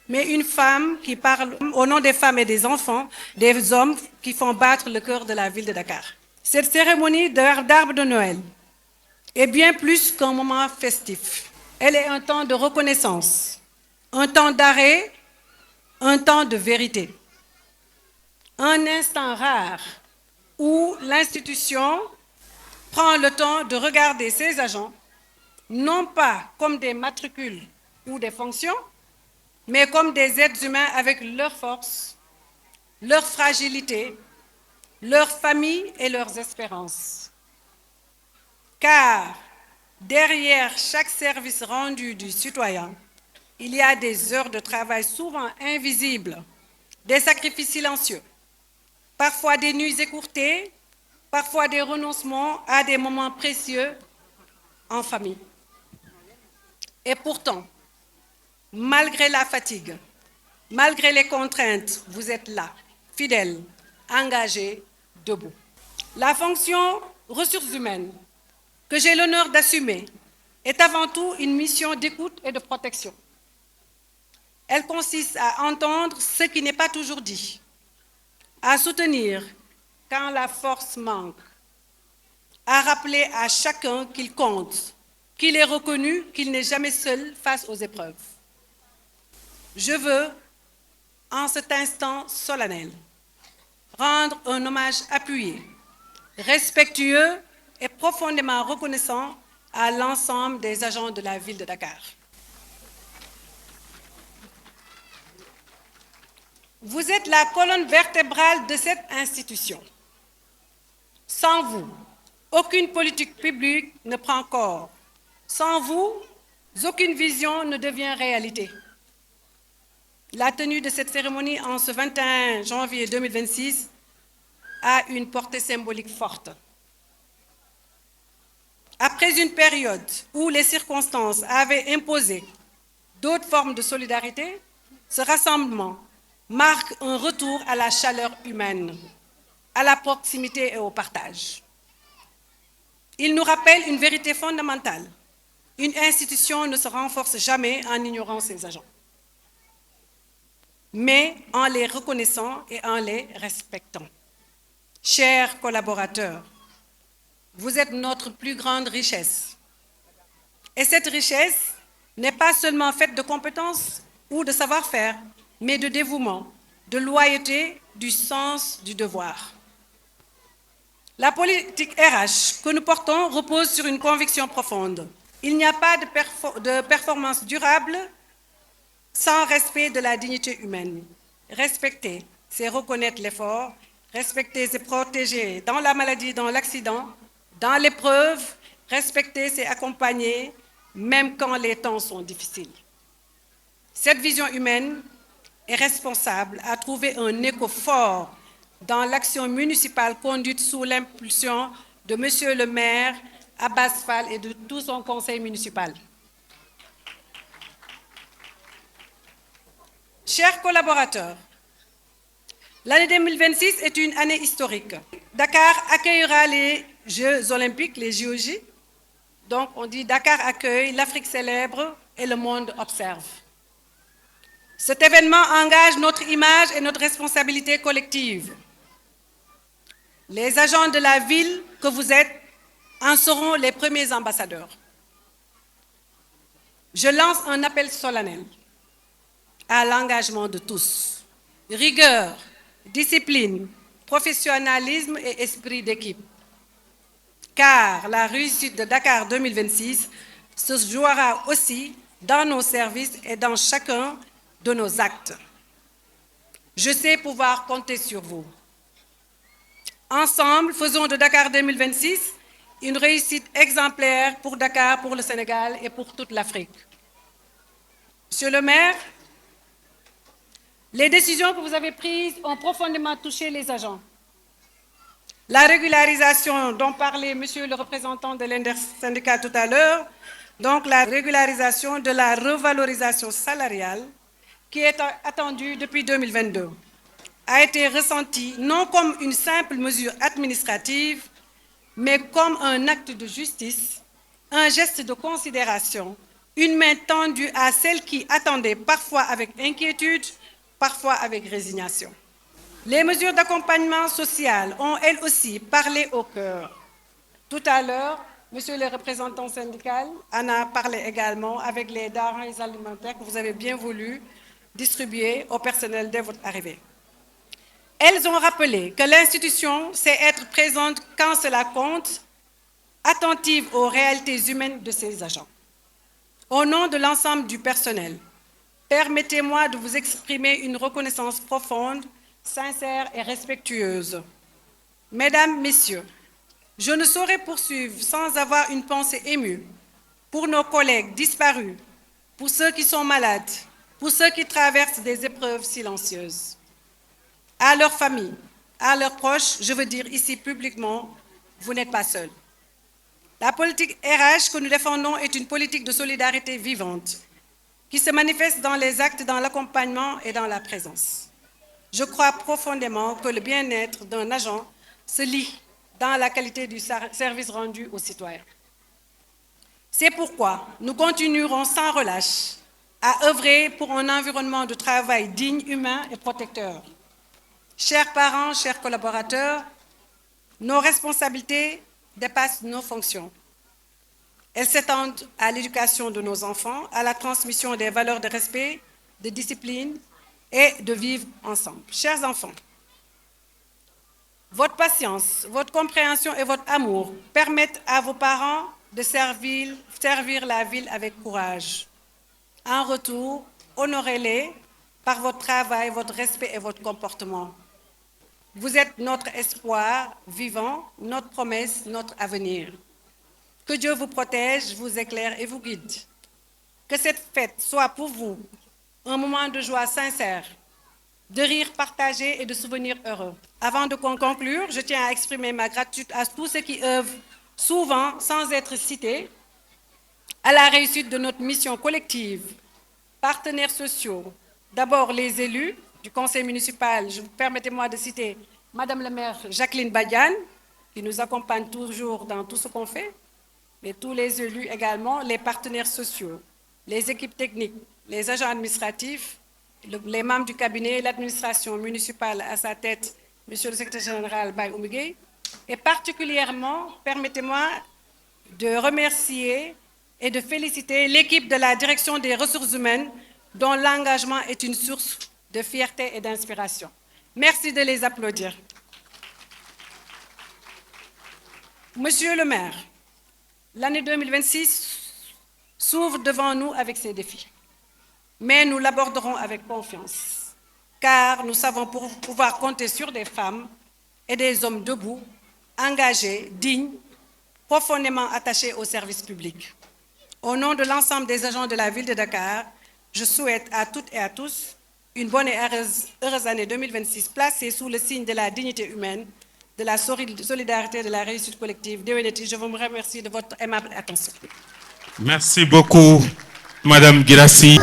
mais une femme qui parle au nom des femmes et des enfants, des hommes qui font battre le cœur de la ville de Dakar. Cette cérémonie d'arbre de Noël est bien plus qu'un moment festif. Elle est un temps de reconnaissance, un temps d'arrêt, un temps de vérité. Un instant rare où l'institution prend le temps de regarder ses agents, non pas comme des matricules ou des fonctions, mais comme des êtres humains avec leurs forces, leurs fragilités, leurs familles et leurs espérances. Car derrière chaque service rendu du citoyen, il y a des heures de travail souvent invisibles, des sacrifices silencieux, parfois des nuits écourtées, parfois des renoncements à des moments précieux en famille. Et pourtant, malgré la fatigue, malgré les contraintes, vous êtes là, fidèles, engagés, debout. La fonction ressources humaines que j'ai l'honneur d'assumer est avant tout une mission d'écoute et de protection. Elle consiste à entendre ce qui n'est pas toujours dit, à soutenir quand la force manque, à rappeler à chacun qu'il compte, qu'il est reconnu, qu'il n'est jamais seul face aux épreuves. Je veux, en cet instant solennel, rendre un hommage appuyé, respectueux et profondément reconnaissant à l'ensemble des agents de la ville de Dakar. Vous êtes la colonne vertébrale de cette institution. Sans vous, aucune politique publique ne prend corps. Sans vous, aucune vision ne devient réalité. La tenue de cette cérémonie en ce 21 janvier 2026 a une portée symbolique forte. Après une période où les circonstances avaient imposé d'autres formes de solidarité, ce rassemblement marque un retour à la chaleur humaine, à la proximité et au partage. Il nous rappelle une vérité fondamentale. Une institution ne se renforce jamais en ignorant ses agents, mais en les reconnaissant et en les respectant. Chers collaborateurs, vous êtes notre plus grande richesse. Et cette richesse n'est pas seulement faite de compétences ou de savoir-faire, mais de dévouement, de loyauté, du sens du devoir. La politique RH que nous portons repose sur une conviction profonde. Il n'y a pas de performance durable sans respect de la dignité humaine. Respecter, c'est reconnaître l'effort. Respecter, c'est protéger dans la maladie, dans l'accident, dans l'épreuve. Respecter, c'est accompagner, même quand les temps sont difficiles. Cette vision humaine est responsable à trouver un écho fort dans l'action municipale conduite sous l'impulsion de Monsieur le maire Abass Fall et de tout son conseil municipal. Chers collaborateurs, l'année 2026 est une année historique. Dakar accueillera les Jeux olympiques, les JOJ. Donc on dit Dakar accueille, l'Afrique célèbre et le monde observe. Cet événement engage notre image et notre responsabilité collective. Les agents de la ville que vous êtes en seront les premiers ambassadeurs. Je lance un appel solennel à l'engagement de tous. Rigueur, discipline, professionnalisme et esprit d'équipe. Car la réussite de Dakar 2026 se jouera aussi dans nos services et dans chacun de nos actes. Je sais pouvoir compter sur vous. Ensemble, faisons de Dakar 2026 une réussite exemplaire pour Dakar, pour le Sénégal et pour toute l'Afrique. Monsieur le maire, les décisions que vous avez prises ont profondément touché les agents. La régularisation dont parlait monsieur le représentant de l'intersyndicat tout à l'heure, donc la régularisation de la revalorisation salariale qui est attendue depuis 2022, a été ressentie non comme une simple mesure administrative, mais comme un acte de justice, un geste de considération, une main tendue à celles qui attendaient parfois avec inquiétude, parfois avec résignation. Les mesures d'accompagnement social ont elles aussi parlé au cœur. Tout à l'heure, monsieur le représentant syndical en a parlé également avec les denrées alimentaires que vous avez bien voulu distribuer au personnel dès votre arrivée. Elles ont rappelé que l'institution sait être présente quand cela compte, attentive aux réalités humaines de ses agents. Au nom de l'ensemble du personnel, permettez-moi de vous exprimer une reconnaissance profonde, sincère et respectueuse. Mesdames, Messieurs, je ne saurais poursuivre sans avoir une pensée émue pour nos collègues disparus, pour ceux qui sont malades, pour ceux qui traversent des épreuves silencieuses. À leurs familles, à leurs proches, je veux dire ici publiquement, vous n'êtes pas seuls. La politique RH que nous défendons est une politique de solidarité vivante qui se manifeste dans les actes, dans l'accompagnement et dans la présence. Je crois profondément que le bien-être d'un agent se lie dans la qualité du service rendu aux citoyens. C'est pourquoi nous continuerons sans relâche à œuvrer pour un environnement de travail digne, humain et protecteur. Chers parents, chers collaborateurs, nos responsabilités dépassent nos fonctions. Elles s'étendent à l'éducation de nos enfants, à la transmission des valeurs de respect, de discipline et de vivre ensemble. Chers enfants, votre patience, votre compréhension et votre amour permettent à vos parents de servir la ville avec courage. En retour, honorez-les par votre travail, votre respect et votre comportement. Vous êtes notre espoir vivant, notre promesse, notre avenir. Que Dieu vous protège, vous éclaire et vous guide. Que cette fête soit pour vous un moment de joie sincère, de rire partagé et de souvenirs heureux. Avant de conclure, je tiens à exprimer ma gratitude à tous ceux qui œuvrent, souvent sans être cités, à la réussite de notre mission collective. Partenaires sociaux, d'abord les élus du conseil municipal, permettez-moi de citer Madame le maire Jacqueline Badiane, qui nous accompagne toujours dans tout ce qu'on fait, mais tous les élus également, les partenaires sociaux, les équipes techniques, les agents administratifs, les membres du cabinet, l'administration municipale à sa tête, monsieur le secrétaire général Baye Oumigué, et particulièrement, permettez-moi de remercier et de féliciter l'équipe de la direction des ressources humaines dont l'engagement est une source de fierté et d'inspiration. Merci de les applaudir. Monsieur le maire, l'année 2026 s'ouvre devant nous avec ses défis, mais nous l'aborderons avec confiance, car nous savons pouvoir compter sur des femmes et des hommes debout, engagés, dignes, profondément attachés au service public. Au nom de l'ensemble des agents de la ville de Dakar, je souhaite à toutes et à tous une bonne et heureuse année 2026 placée sous le signe de la dignité humaine, de la solidarité, de la réussite collective. Je vous remercie de votre aimable attention. Merci beaucoup, Madame Guirassi.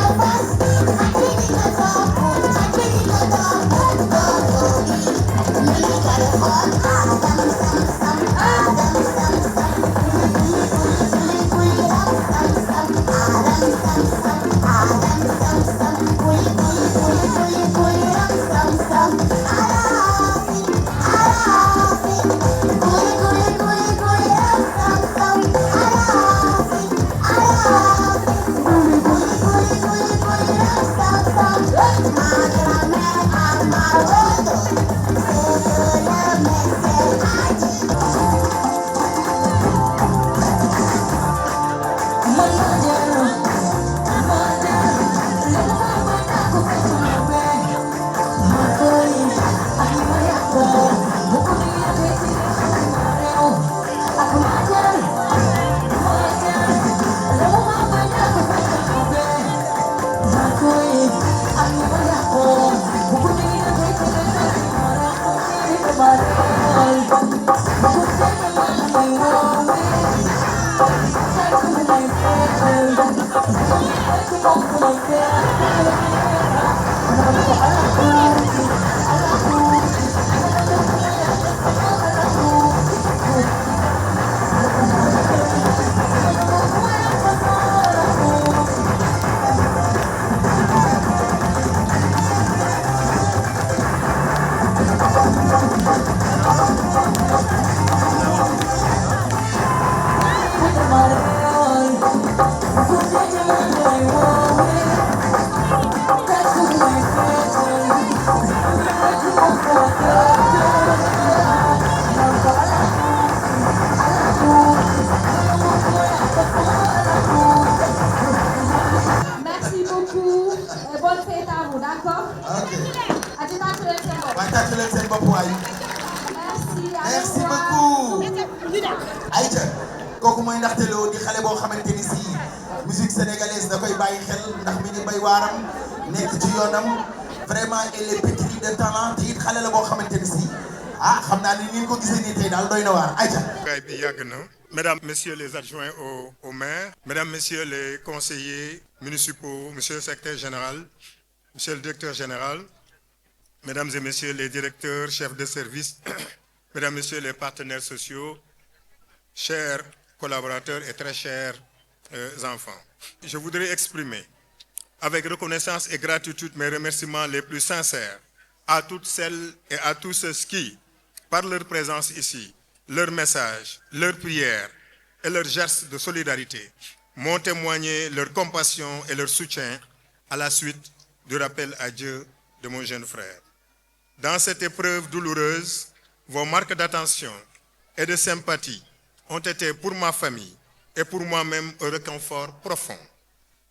Merci beaucoup et bonne fête à vous, d'accord? Merci beaucoup. Aïcha kooku mooy ndaxte loo di xale boo xamante ni si musique sénégalaise da koy bàyyi xel ndax mi ngi bay waaram nekk ci yoonam vraiment elle est pétrie de talent te it xale la boo xamante ni si xam naa ni ni ko gisee nii tey daal doy na waar Aïcha. gaay bi yàgg na. Mesdames, Messieurs les adjoints au maire, Mesdames, Messieurs les conseillers municipaux, Monsieur le secrétaire général, Monsieur le directeur général, Mesdames et Messieurs les directeurs, chefs de service, Mesdames, Messieurs les partenaires sociaux, chers collaborateurs et très chers enfants. Je voudrais exprimer avec reconnaissance et gratitude mes remerciements les plus sincères à toutes celles et à tous ceux qui, par leur présence ici, leur message, leur prière et leurs gestes de solidarité m'ont témoigné leur compassion et leur soutien à la suite du rappel à Dieu de mon jeune frère. Dans cette épreuve douloureuse, vos marques d'attention et de sympathie ont été pour ma famille et pour moi-même un réconfort profond,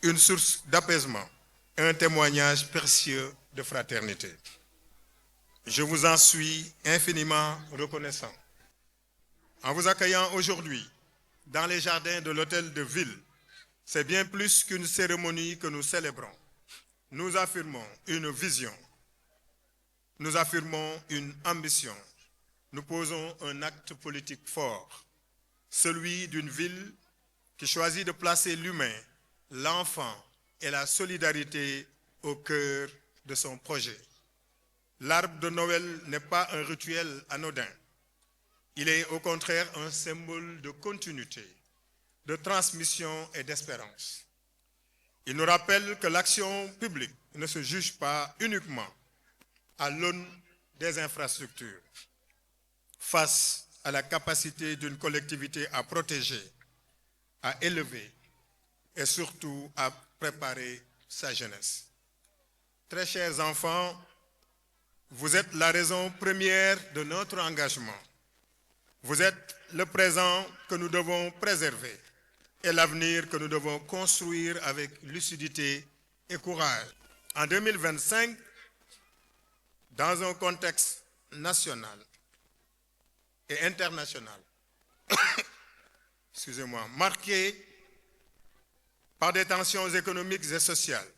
une source d'apaisement et un témoignage précieux de fraternité. Je vous en suis infiniment reconnaissant. En vous accueillant aujourd'hui dans les jardins de l'hôtel de ville, c'est bien plus qu'une cérémonie que nous célébrons. Nous affirmons une vision, nous affirmons une ambition, nous posons un acte politique fort, celui d'une ville qui choisit de placer l'humain, l'enfant et la solidarité au cœur de son projet. L'arbre de Noël n'est pas un rituel anodin. Il est au contraire un symbole de continuité, de transmission et d'espérance. Il nous rappelle que l'action publique ne se juge pas uniquement à l'aune des infrastructures, face à la capacité d'une collectivité à protéger, à élever et surtout à préparer sa jeunesse. Très chers enfants, vous êtes la raison première de notre engagement. Vous êtes le présent que nous devons préserver et l'avenir que nous devons construire avec lucidité et courage. En 2025, dans un contexte national et international, excusez-moi, marqué par des tensions économiques et sociales,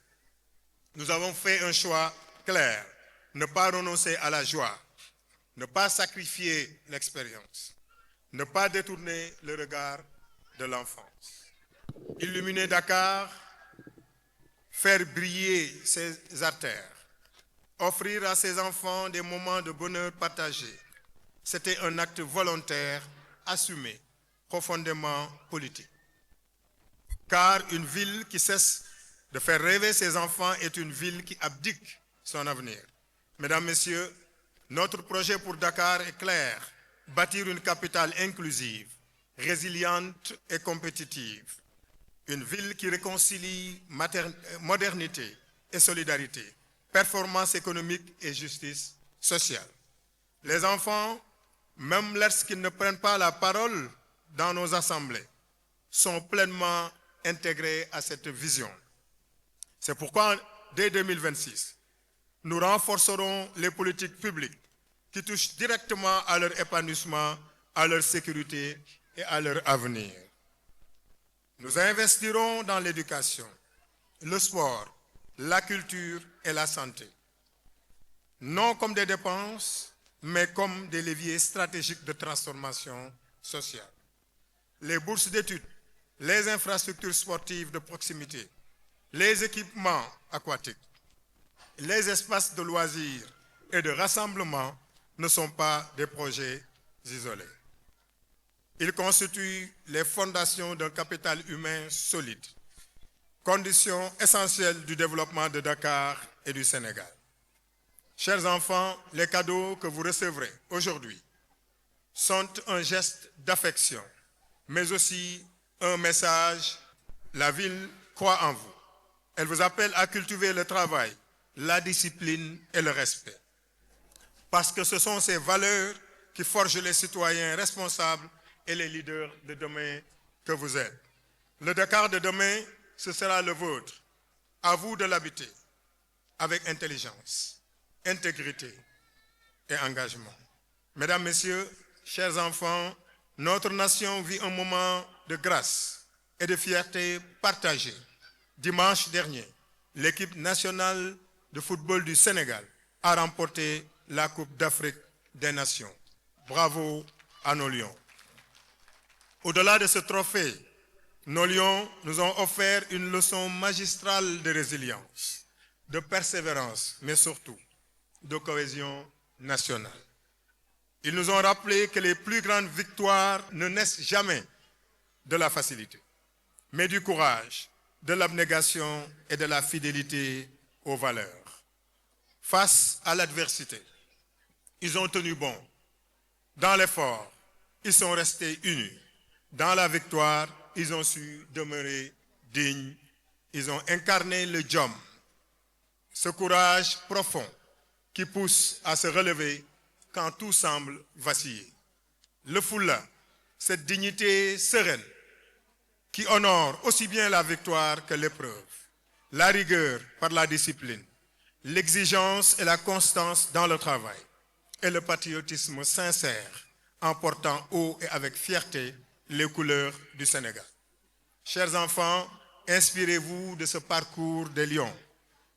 nous avons fait un choix clair, ne pas renoncer à la joie, ne pas sacrifier l'expérience, ne pas détourner le regard de l'enfance. Illuminer Dakar, faire briller ses artères, offrir à ses enfants des moments de bonheur partagés, c'était un acte volontaire, assumé, profondément politique. Car une ville qui cesse de faire rêver ses enfants est une ville qui abdique son avenir. Mesdames, Messieurs, notre projet pour Dakar est clair, bâtir une capitale inclusive, résiliente et compétitive. Une ville qui réconcilie modernité et solidarité, performance économique et justice sociale. Les enfants, même lorsqu'ils ne prennent pas la parole dans nos assemblées, sont pleinement intégrés à cette vision. C'est pourquoi, dès 2026, nous renforcerons les politiques publiques qui touchent directement à leur épanouissement, à leur sécurité et à leur avenir. Nous investirons dans l'éducation, le sport, la culture et la santé, non comme des dépenses, mais comme des leviers stratégiques de transformation sociale. Les bourses d'études les infrastructures sportives de proximité, les équipements aquatiques, les espaces de loisirs et de rassemblement ne sont pas des projets isolés. Ils constituent les fondations d'un capital humain solide, condition essentielle du développement de Dakar et du Sénégal. Chers enfants, les cadeaux que vous recevrez aujourd'hui sont un geste d'affection, mais aussi un message. La ville croit en vous. Elle vous appelle à cultiver le travail, la discipline et le respect. Parce que ce sont ces valeurs qui forgent les citoyens responsables et les leaders de demain que vous êtes. Le Dakar de demain, ce sera le vôtre. À vous de l'habiter avec intelligence, intégrité et engagement. Mesdames, Messieurs, chers enfants, notre nation vit un moment de grâce et de fierté partagée. Dimanche dernier, l'équipe nationale de football du Sénégal a remporté la Coupe d'Afrique des Nations. Bravo à nos Lions. Au-delà de ce trophée, nos Lions nous ont offert une leçon magistrale de résilience, de persévérance, mais surtout de cohésion nationale. Ils nous ont rappelé que les plus grandes victoires ne naissent jamais de la facilité, mais du courage, de l'abnégation et de la fidélité aux valeurs. Face à l'adversité, ils ont tenu bon. Dans l'effort, ils sont restés unis. Dans la victoire, ils ont su demeurer dignes. Ils ont incarné le Djom, ce courage profond qui pousse à se relever quand tout semble vaciller. Le Foula, cette dignité sereine qui honore aussi bien la victoire que l'épreuve, la rigueur par la discipline, l'exigence et la constance dans le travail, et le patriotisme sincère en portant haut et avec fierté les couleurs du Sénégal. Chers enfants, inspirez-vous de ce parcours des Lions,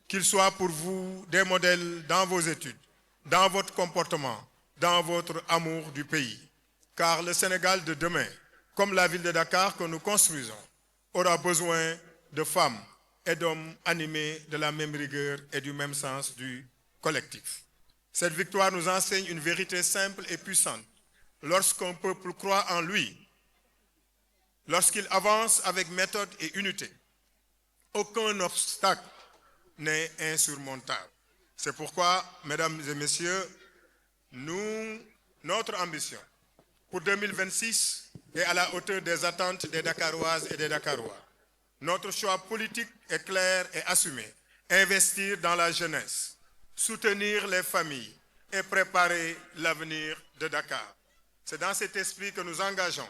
qu'il soit pour vous des modèles dans vos études, dans votre comportement, dans votre amour du pays. Car le Sénégal de demain, comme la ville de Dakar que nous construisons, aura besoin de femmes et d'hommes animés de la même rigueur et du même sens du collectif. Cette victoire nous enseigne une vérité simple et puissante. Lorsqu'un peuple croit en lui, lorsqu'il avance avec méthode et unité, aucun obstacle n'est insurmontable. C'est pourquoi, mesdames et messieurs, notre ambition pour 2026 est à la hauteur des attentes des Dakaroises et des Dakarois. Notre choix politique est clair et assumé. Investir dans la jeunesse, soutenir les familles et préparer l'avenir de Dakar. C'est dans cet esprit que nous engageons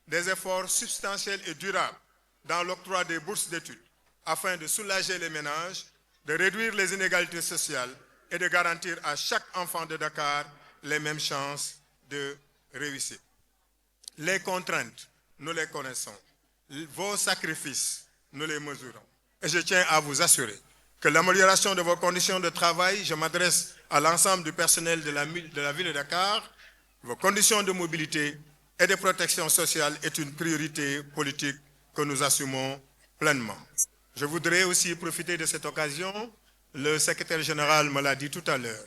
des efforts substantiels et durables dans l'octroi des bourses d'études afin de soulager les ménages, de réduire les inégalités sociales et de garantir à chaque enfant de Dakar les mêmes chances de réussite. Les contraintes, nous les connaissons. Vos sacrifices, nous les mesurons. Et je tiens à vous assurer que l'amélioration de vos conditions de travail, je m'adresse à l'ensemble du personnel de la ville de Dakar, vos conditions de mobilité et de protection sociale est une priorité politique que nous assumons pleinement. Je voudrais aussi profiter de cette occasion, le secrétaire général me l'a dit tout à l'heure,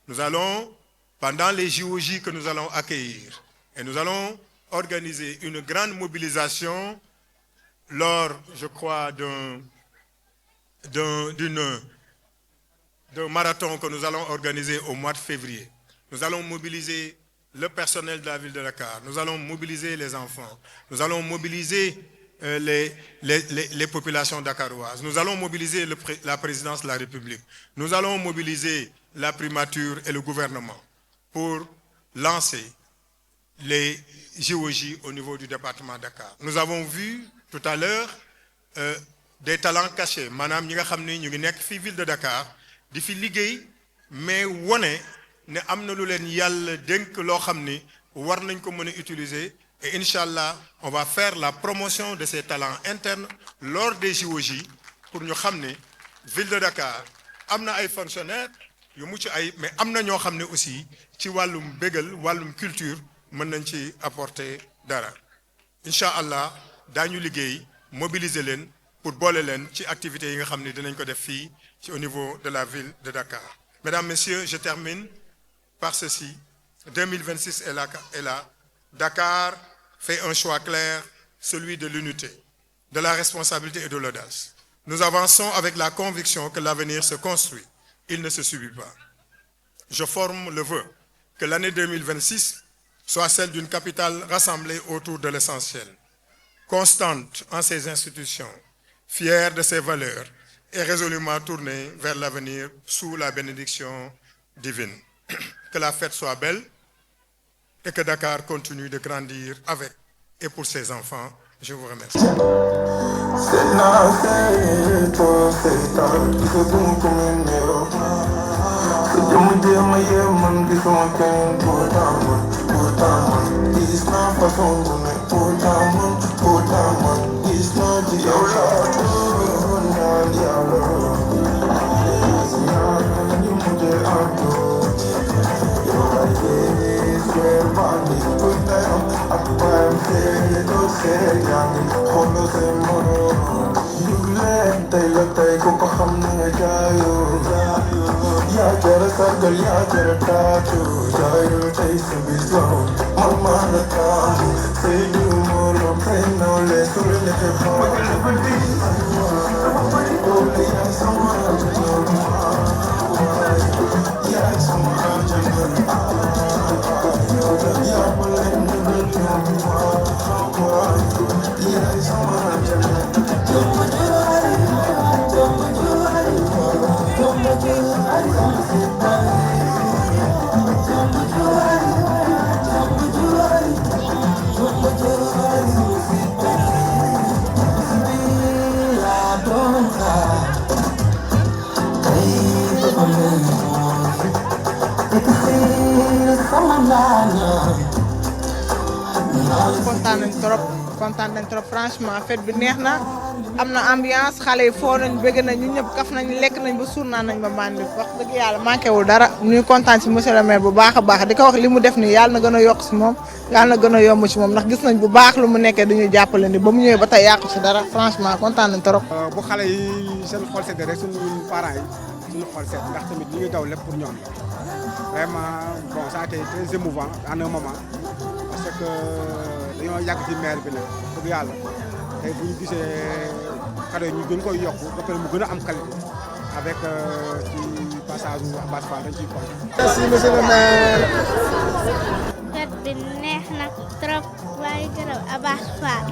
nous allons, pendant les JOJ que nous allons accueillir, et nous allons organiser une grande mobilisation lors, je crois, d'un marathon que nous allons organiser au mois de février. Nous allons mobiliser le personnel de la ville de Dakar, nous allons mobiliser les enfants, nous allons mobiliser les populations dakaroises, nous allons mobiliser la présidence de la République, nous allons mobiliser la primature et le gouvernement pour lancer les JOJ au niveau du département de Dakar. Nous avons vu tout à l'heure des talents cachés. Madame, nous avons vu que ville de Dakar, di fi liggéey mais woné ne amna lu len yalla denk lo xamni war nañ ko mëna utiliser et inchallah on va faire la promotion de ces talents internes lors des JOJ pour ñu xamni ville de Dakar amna ay fonctionnaires yu mucc ay mais amna ño xamni aussi ci walum bégal walum culture mën nañ ci apporter dara. Inch'Allah, daañu liggéey mobiliser leen pour boole leen ci activités yi nga xam ne dinañ ko def fii ci au niveau de la ville de Dakar. Mesdames, Messieurs, je termine par ceci. 2026 est là. Dakar fait un choix clair, celui de l'unité, de la responsabilité et de l'audace. Nous avançons avec la conviction que l'avenir se construit, il ne se subit pas. Je forme le vœu que l'année 2026 soit celle d'une capitale rassemblée autour de l'essentiel, constante en ses institutions, fière de ses valeurs et résolument tournée vers l'avenir sous la bénédiction divine. Que la fête soit belle et que Dakar continue de grandir avec et pour ses enfants. Je vous remercie. kontaan nañ trop franchement fête bi neex na am na ambiance xale yi foo nañ bëgg nañ ñu ñëpp kaf nañ lekk nañ ba suur naa nañ ba mandi wax dëgg yàlla manqué wul dara ñuy kontaan si monsieur le maire bu baax a baax di ko wax li mu def nii yàlla na gën a yokk si moom yàlla na gën a yomb si moom ndax gis nañ bu baax lu mu nekkee duñu jàppale ni ba mu ñëwee ba tey yàqu si dara franchement kontaan nañ trop. bu xale yi seen xol sedd rek suñu parents yi suñu xol sedd ndax tamit li ñuy daw lépp pour ñoom vraiment bon ça a été très émouvant en un moment parce que dañoo yàgg ci maire bi nag dëgg yàlla tey bu ñu gisee cadeau yi ñu gën koy yokk ba pare mu gën a am qualité avec ci passage u Abass Fall dañ ciy kontaan. merci monsieur le maire. fête bi neex na trop waaye gërëm Abass Fall.